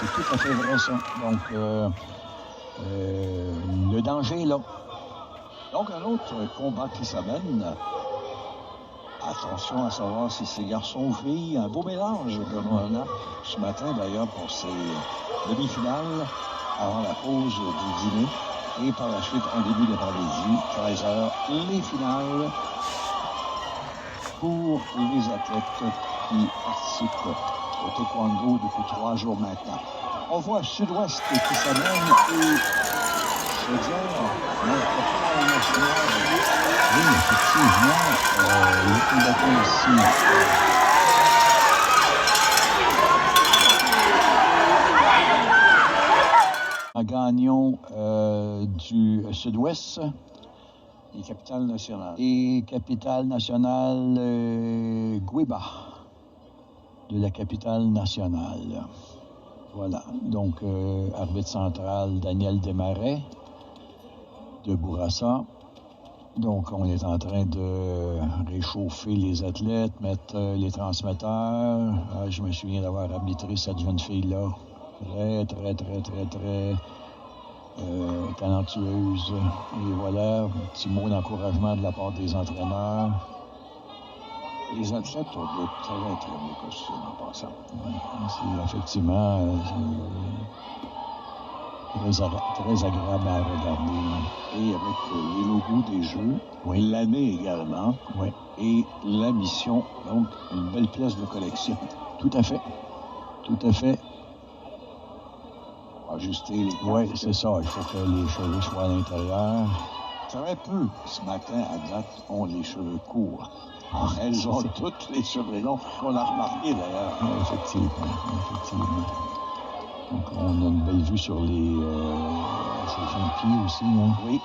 c'est tout à fait vrai, ça. Donc, le danger est là. Donc, un autre combat qui s'amène. Attention à savoir si c'est garçon ou fille. Un beau mélange comme on a ce matin, d'ailleurs, pour ces demi-finales avant la pause du dîner. Et par la suite, en début d'après-midi, 13h, les finales pour les athlètes qui participent au taekwondo depuis 3 jours maintenant. On voit Sud-Ouest qui s'amène et je veux dire, notre plan national. Oui, effectivement, les combattants ici. Gagnons du Sud-Ouest. Et capitale nationale. Et capitale nationale Guiba, de la capitale nationale. Voilà. Donc, arbitre central Daniel Desmarais de Bourassa. Donc, on est en train de réchauffer les athlètes, mettre les transmetteurs. Je me souviens d'avoir arbitré cette jeune fille-là. Très talentueuse. Et voilà, un petit mot d'encouragement de la part des entraîneurs. Les athlètes ont de très beaux costumes en passant. C'est effectivement très agréable à regarder. Et avec les logos des Jeux, oui. L'année également, oui. Et la mission, donc une belle pièce de collection. Tout à fait. Ajuster les cartes. Oui, c'est ça. Il faut que les cheveux soient à l'intérieur. Très peu, ce matin, à date, ont les cheveux courts. Elles ont toutes les cheveux longs, qu'on a remarqué d'ailleurs. Oui, effectivement. Donc, on a une belle vue sur les jeunes pieds aussi. Hein? Oui.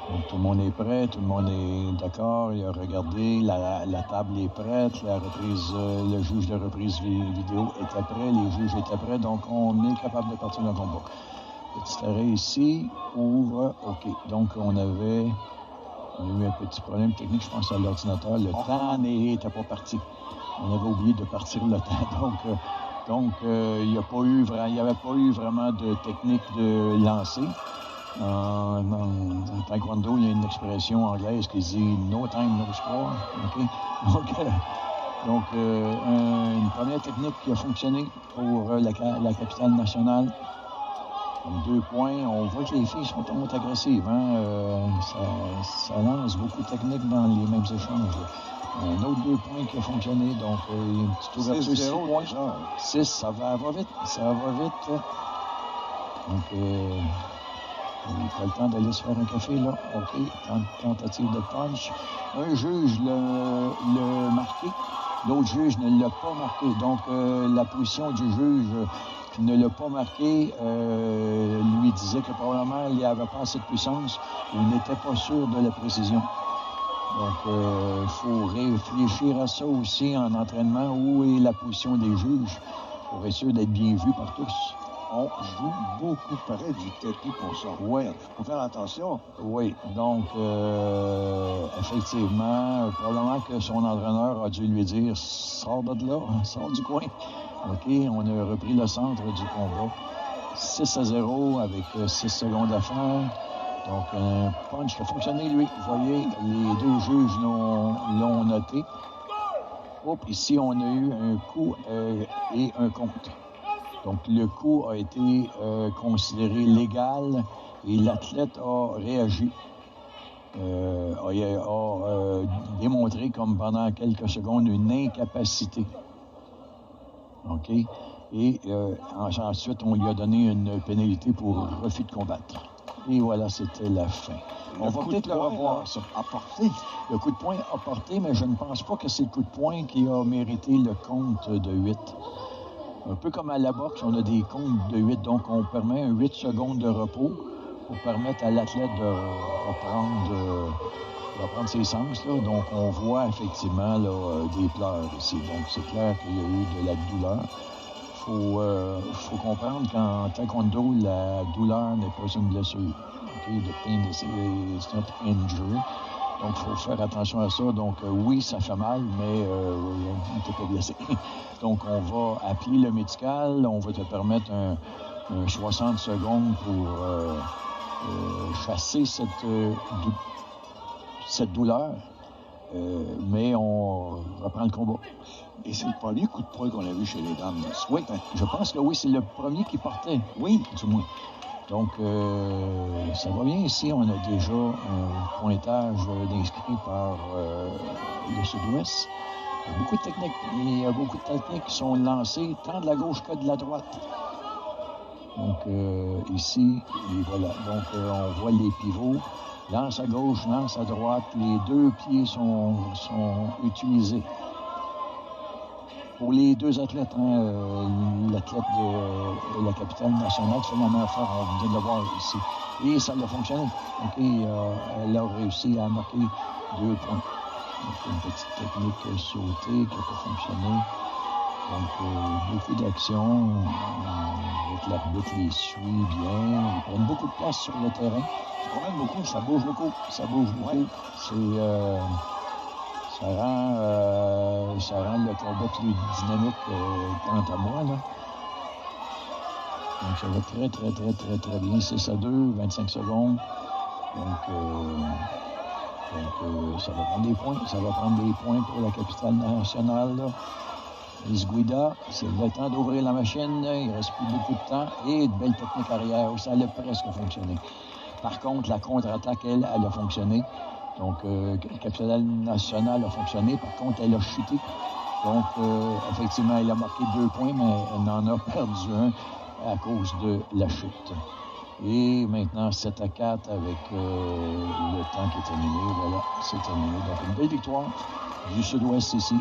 Donc, tout le monde est prêt, tout le monde est d'accord. Il a regardé, la table est prête, la reprise, le juge de reprise vidéo était prêt, les juges étaient prêts, donc on est capable de partir dans le combat. Petit arrêt ici, ouvre, OK. Donc, on a eu un petit problème technique, je pense, à l'ordinateur. Le temps n'était pas parti. On avait oublié de partir le temps. Donc, il n'y avait pas eu vraiment de technique de lancer. En taekwondo, il y a une expression anglaise qui dit « no time, no score ». Okay? Donc, une première technique qui a fonctionné pour la capitale nationale. Donc, 2 points. On voit que les filles sont agressives. Hein? Ça lance beaucoup de techniques dans les mêmes échanges. Un autre 2 points qui a fonctionné. Donc, une petite ouverture. 6 points. 6, ça va vite. Donc, il n'a pas le temps d'aller se faire un café, là. OK, tentative de punch. Un juge l'a marqué, l'autre juge ne l'a pas marqué. Donc, la position du juge qui ne l'a pas marqué lui disait que probablement il n'y avait pas assez de puissance. Il n'était pas sûr de la précision. Donc, il faut réfléchir à ça aussi en entraînement. Où est la position des juges pour être sûr d'être bien vu par tous? On joue beaucoup près du tapis pour ça. Oui. Il faut faire attention. Oui. Donc, effectivement, probablement que son entraîneur a dû lui dire « Sors de là, sors du coin ». OK, on a repris le centre du combat. 6-0 avec 6 secondes à faire. Donc, un punch qui a fonctionné, lui. Vous voyez, les 2 juges l'ont noté. Oups, ici, on a eu un coup et un contre. Donc, le coup a été considéré légal et l'athlète a réagi. A démontré comme pendant quelques secondes une incapacité. OK? Et ensuite, on lui a donné une pénalité pour refus de combattre. Et voilà, c'était la fin. On va peut-être le revoir, ça. Apporté. Le coup de poing a porté, mais je ne pense pas que c'est le coup de poing qui a mérité le compte de 8. Un peu comme à la boxe, on a des comptes de 8, donc on permet un 8 secondes de repos pour permettre à l'athlète de reprendre ses sens. Là. Donc, on voit effectivement là, des pleurs ici. Donc, c'est clair qu'il y a eu de la douleur. Faut comprendre qu'en taekwondo, la douleur n'est pas une blessure. Okay? The pain is not injury. Donc, il faut faire attention à ça. Donc, oui, ça fait mal, mais on n'était pas blessé. Donc, on va appeler le médical. On va te permettre un 60 secondes pour chasser cette douleur. Mais on reprend le combat. Et c'est le premier coup de poing qu'on a vu chez les dames. Oui, je pense que oui, c'est le premier qui partait. Oui, du moins. Donc, ça va bien ici. On a déjà un pointage d'inscrits par le Sud-Ouest. Il y a beaucoup de techniques. Il y a beaucoup de techniques qui sont lancées tant de la gauche que de la droite. Donc, ici, et voilà. Donc, on voit les pivots. Lance à gauche, lance à droite. Les deux pieds sont utilisés. Pour les deux athlètes, l'athlète de la capitale nationale fait la même affaire, on vient de le voir ici. Et ça a fonctionné. Donc, elle a réussi à marquer 2 points. Donc, une petite technique sautée qui n'a pas fonctionné. Donc, beaucoup d'actions. L'arbitre les suit bien. Ils prennent beaucoup de place sur le terrain. Ça promène beaucoup. Ça bouge beaucoup. Ça bouge beaucoup. Ouais. Ça rend le combat plus dynamique quant à moi, là. Donc, ça va très, très, très, très, très bien. 6-2, 25 secondes. Donc, ça va prendre des points. Ça va prendre des points pour la capitale nationale, là. Guida, c'est le temps d'ouvrir la machine. Il ne reste plus beaucoup de temps. Et de belles techniques arrière. Ça a presque fonctionné. Par contre, la contre-attaque, elle a fonctionné. Donc, la capitale nationale a fonctionné. Par contre, elle a chuté. Donc, effectivement, elle a marqué 2 points, mais elle en a perdu un à cause de la chute. Et maintenant, 7-4 avec le temps qui est terminé. Voilà, c'est terminé. Donc, une belle victoire du Sud-Ouest ici.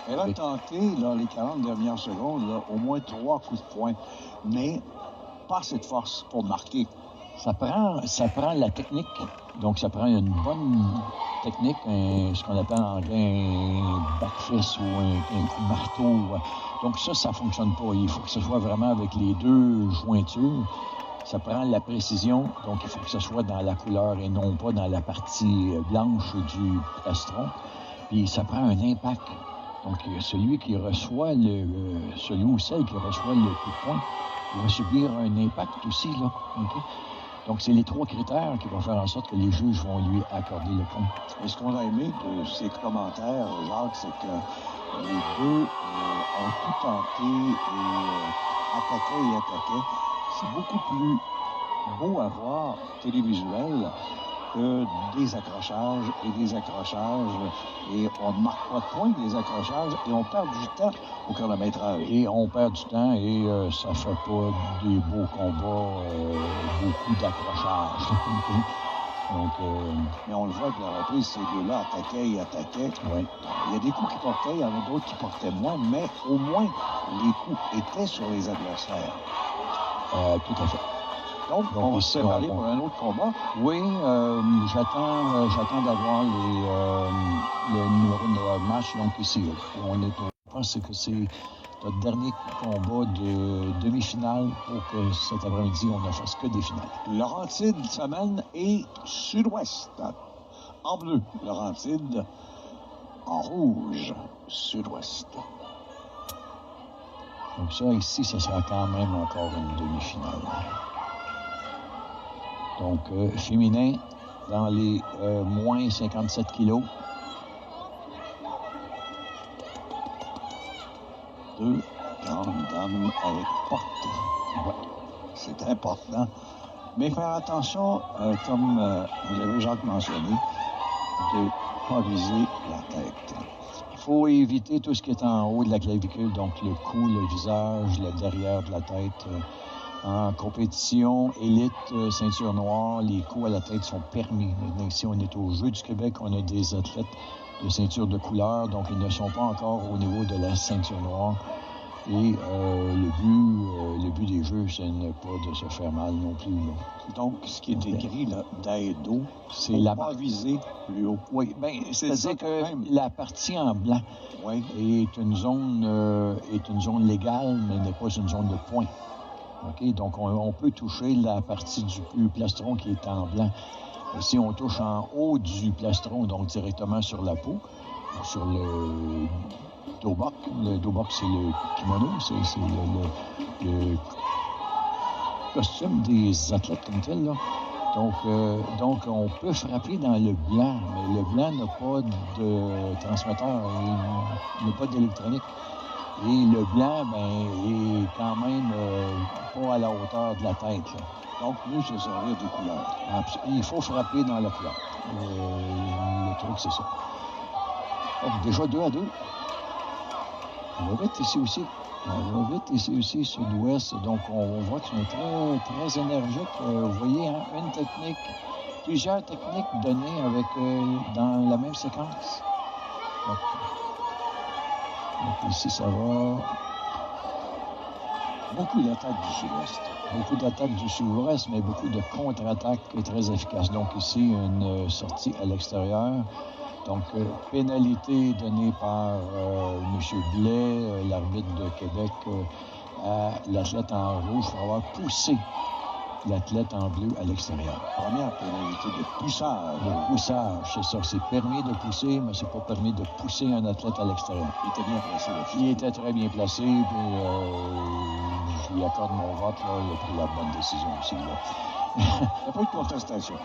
Elle a tenté, dans les 40 dernières secondes, là, au moins 3 coups de poing, mais pas assez de force pour marquer. Ça prend la technique. Donc, ça prend une bonne technique, ce qu'on appelle en anglais un backfist ou un coup de marteau. Donc, ça ne fonctionne pas. Il faut que ce soit vraiment avec les deux jointures. Ça prend la précision. Donc, il faut que ce soit dans la couleur et non pas dans la partie blanche du plastron. Puis, ça prend un impact. Donc, celui qui reçoit celui ou celle qui reçoit le coup de poing, il va subir un impact aussi, là. Okay? Donc, c'est les 3 critères qui vont faire en sorte que les juges vont lui accorder le point. Et ce qu'on a aimé de ces commentaires, Jacques, c'est que les deux ont tout tenté et attaquaient. C'est beaucoup plus beau à voir télévisuel que des accrochages. Et on ne marque pas de points des accrochages et on perd du temps au chronométrage. Et on perd du temps et ça ne fait pas des beaux combats, beaucoup d'accrochages. Donc, mais on le voit que la reprise, ces deux-là attaquaient. Oui. Il y a des coups qui portaient, il y en a d'autres qui portaient moins, mais au moins, les coups étaient sur les adversaires. Tout à fait. Donc on va se préparer pour un autre combat. Oui, j'attends d'avoir le numéro de match. Donc ici, je pense que c'est notre dernier combat de demi-finale pour que cet après-midi, on ne fasse que des finales. Laurentide s'amène et Sud-Ouest en bleu. Laurentide en rouge. Sud-Ouest. Donc ça, ici, ce sera quand même encore une demi-finale. Donc, féminin, dans les moins 57 kilos. 2 grandes dames avec portée. Ouais, c'est important. Mais faire attention, comme vous l'avez Jacques mentionné, de ne pas viser la tête. Il faut éviter tout ce qui est en haut de la clavicule, donc le cou, le visage, le derrière de la tête. En compétition, élite, ceinture noire, les coups à la tête sont permis. Maintenant, ici, on est au Jeux du Québec, on a des athlètes de ceinture de couleur, donc ils ne sont pas encore au niveau de la ceinture noire. Et le but des Jeux, ce n'est pas de se faire mal non plus. Là. Donc, ce qui est écrit là, d'Aedo, c'est la pas viser plus haut. Oui, bien, c'est-à-dire que la partie en blanc est une zone légale, mais n'est pas une zone de points. OK? Donc, on peut toucher la partie du plastron qui est en blanc. Ici, on touche en haut du plastron, donc directement sur la peau, sur le dobok. Le dobok, c'est le kimono, c'est le costume des athlètes comme tel, là. Donc, on peut frapper dans le blanc, mais le blanc n'a pas de transmetteur, il n'a pas d'électronique. Et le blanc, est quand même pas à la hauteur de la tête, là. Donc, mieux se servir des couleurs. Il faut frapper dans la couleur. Le truc, c'est ça. Donc, déjà 2-2. On va vite ici aussi. Sud-Ouest. Donc, on voit qu'ils sont très, très énergiques. Vous voyez, hein, plusieurs techniques données dans la même séquence. Donc ici, ça va. Beaucoup d'attaques du Sud-Ouest. Beaucoup d'attaques du Sud-Ouest, mais beaucoup de contre-attaques très efficaces. Donc ici, une sortie à l'extérieur. Donc, pénalité donnée par M. Blais, l'arbitre de Québec, à l'athlète en rouge pour avoir poussé l'athlète en bleu à l'extérieur. Première pénalité de poussage. De poussage, c'est ça. C'est permis de pousser, mais c'est pas permis de pousser un athlète à l'extérieur. Il était bien placé. Il était très bien placé, puis je lui accorde mon vote, là. Il a pris la bonne décision aussi, là. Il n'y a pas eu de contestation.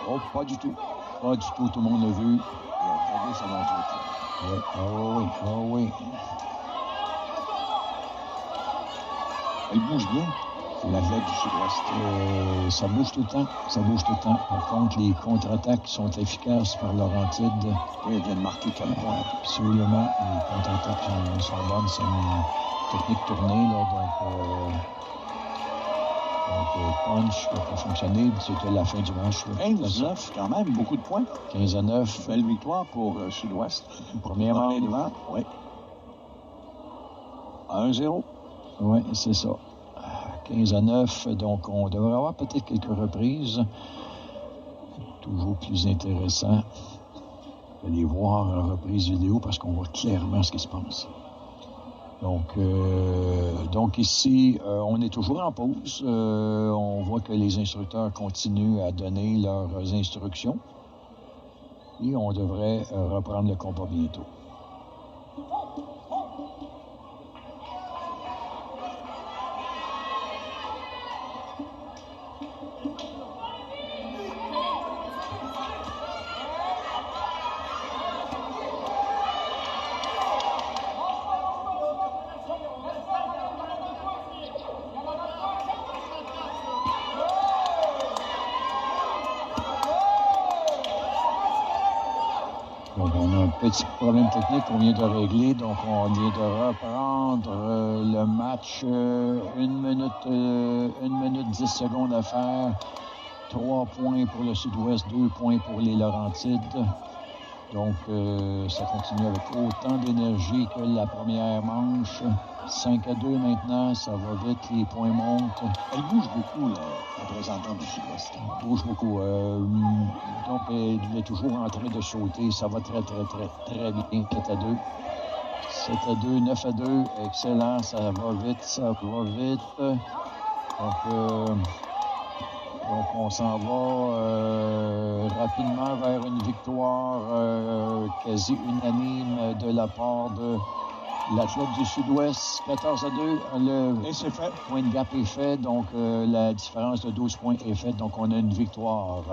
Oh, pas du tout. Pas du tout, tout le monde l'a vu. Il a regardé sa montre. Oui. Elle bouge bien, l'athlète du Sud-Ouest. Ça bouge tout le temps. Par contre, les contre-attaques sont efficaces par Laurentide. Oui, elle vient de marquer 4 points. Absolument. Les contre-attaques sont bonnes. C'est une technique tournée, là. Donc, punch qui n'a pas fonctionné. C'était la fin du match. 15-9, quand même, beaucoup de points. 15-9. Belle victoire pour Sud-Ouest. Premièrement. Devant, oui. 1-0. Oui, c'est ça. 15-9, donc on devrait avoir peut-être quelques reprises. Toujours plus intéressant de les voir en reprise vidéo parce qu'on voit clairement ce qui se passe. Donc ici, on est toujours en pause. On voit que les instructeurs continuent à donner leurs instructions. Et on devrait reprendre le combat bientôt. Donc, on a un petit problème technique qu'on vient de régler. Donc, on vient de reprendre le match. 1 minute 10 secondes à faire. 3 points pour le Sud-Ouest, 2 points pour les Laurentides. Donc, ça continue avec autant d'énergie que la première manche. 5-2 maintenant, ça va vite, les points montent. Elle bouge beaucoup, la représentante du Sud-Ouest. Elle bouge beaucoup. Donc, elle est toujours en train de sauter. Ça va très, très, très, très bien. 7-2. 7-2, 9-2. Excellent, ça va vite. Donc, on s'en va rapidement vers une victoire quasi unanime de la part de l'athlète du Sud-Ouest. 14-2. Et c'est fait. Point de gap est fait. Donc, la différence de 12 points est faite. Donc, on a une victoire.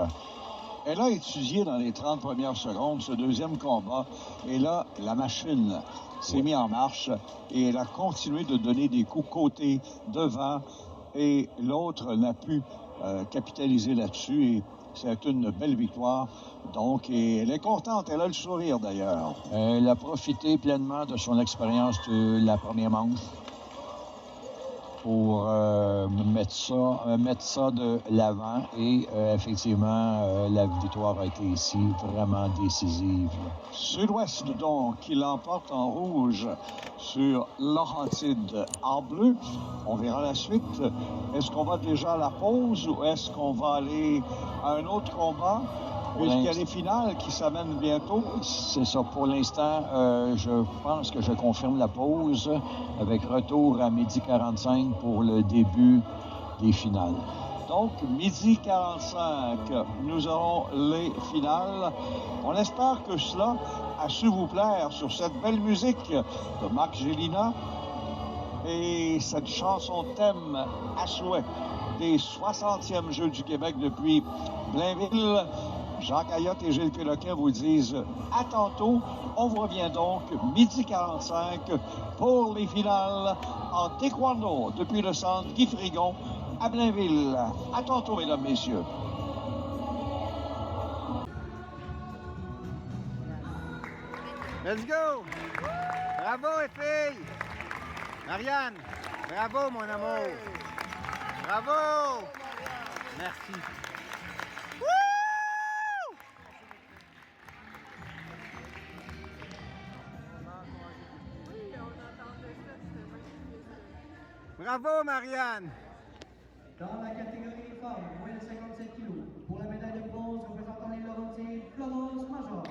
Elle a étudié dans les 30 premières secondes ce deuxième combat. Et là, la machine s'est mise en marche et elle a continué de donner des coups côté, devant. Et l'autre n'a pu capitaliser là-dessus. Et c'est une belle victoire. Donc, et elle est contente. Elle a le sourire, d'ailleurs. Elle a profité pleinement de son expérience de la première manche pour mettre ça de l'avant. Et effectivement, la victoire a été ici vraiment décisive. Sud-Ouest, donc, qui l'emporte en rouge sur Laurentide en bleu. On verra la suite. Est-ce qu'on va déjà à la pause ou est-ce qu'on va aller à un autre combat? Puisqu'il y a les finales qui s'amènent bientôt. C'est ça. Pour l'instant, je pense que je confirme la pause avec retour à 12h45 pour le début des finales. Donc, 12h45, nous aurons les finales. On espère que cela a su vous plaire sur cette belle musique de Marc Gélina et cette chanson thème à souhait des 60e Jeux du Québec depuis Blainville. Jacques Ayotte et Gilles Péloquin vous disent à tantôt. On vous revient donc 12h45 pour les finales en taekwondo depuis le centre Guy Frigon à Blainville. À tantôt, mesdames, messieurs. Let's go! Bravo, les filles! Marianne, bravo, mon amour! Bravo! Merci. Bravo, Marianne! Dans la catégorie des femmes, moins de 57 kg, pour la médaille de bronze représentant les Laurentides, Florence Major.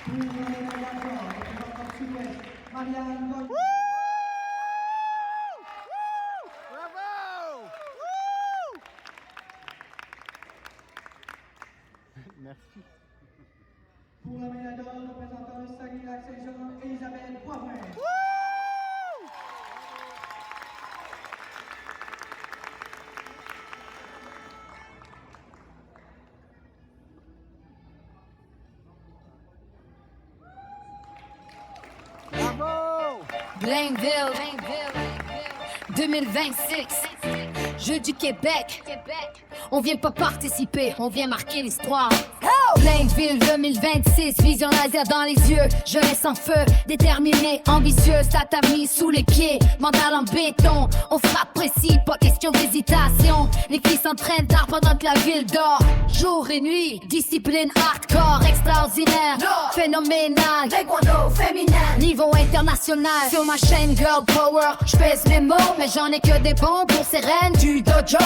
Pour la médaille d'argent, représentant Sud-Ouest, Marianne Gauthier. Bravo! Merci. Pour la médaille d'or, représentant le Saguenay-Lac-Saint-Jean, Elisabeth Poivin. Bravo! Blainville 2026, Jeux du Québec. On vient pas participer, on vient marquer l'histoire. Blainville 2026, vision laser dans les yeux, jeunesse en feu, déterminée, ambitieuse, t'as ta mise sous les pieds, mental en béton, on frappe précis, pas question d'hésitation. Les filles s'entraînent tard pendant que la ville dort, jour et nuit, discipline hardcore, extraordinaire, phénoménal, taekwondo féminin, niveau international. Sur ma chaîne Girl Power, j'pèse mes mots, mais j'en ai que des bons pour ces reines du dojo.